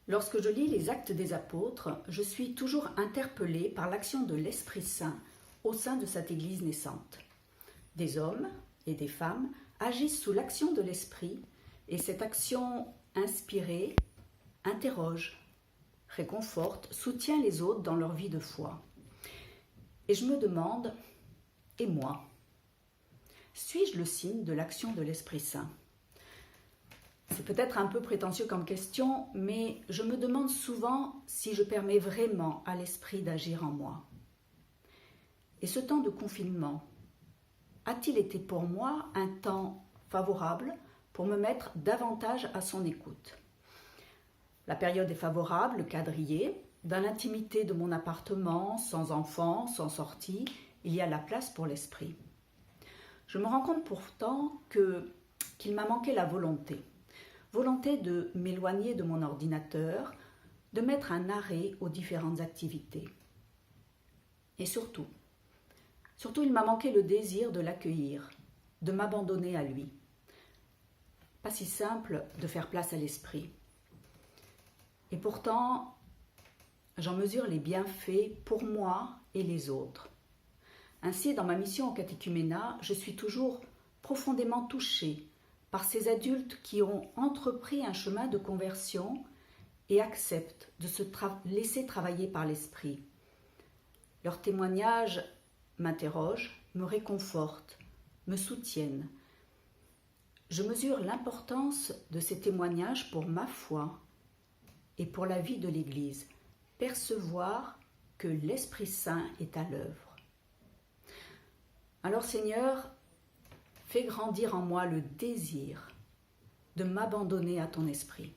Lorsque je lis les Actes des Apôtres, je suis toujours interpellée par l'action de l'Esprit Saint au sein de cette Église naissante. Des hommes et des femmes agissent sous l'action de l'Esprit et cette action inspirée interroge, réconforte, soutient les autres dans leur vie de foi. Et je me demande, et moi, suis-je le signe de l'action de l'Esprit Saint ? C'est peut-être un peu prétentieux comme question, mais je me demande souvent si je permets vraiment à l'Esprit d'agir en moi. Et ce temps de confinement, a-t-il été pour moi un temps favorable pour me mettre davantage à son écoute ? La période est favorable, quadrillée. Dans l'intimité de mon appartement, sans enfants, sans sortie, il y a la place pour l'Esprit. Je me rends compte pourtant qu'il m'a manqué la volonté de m'éloigner de mon ordinateur, de mettre un arrêt aux différentes activités. Et surtout, il m'a manqué le désir de l'accueillir, de m'abandonner à lui. Pas si simple de faire place à l'Esprit. Et pourtant, j'en mesure les bienfaits pour moi et les autres. Ainsi, dans ma mission au catéchuménat, je suis toujours profondément touchée par ces adultes qui ont entrepris un chemin de conversion et acceptent de se laisser travailler par l'Esprit. Leurs témoignages m'interrogent, me réconfortent, me soutiennent. Je mesure l'importance de ces témoignages pour ma foi et pour la vie de l'Église, percevoir que l'Esprit Saint est à l'œuvre. Alors Seigneur, fais grandir en moi le désir de m'abandonner à ton esprit.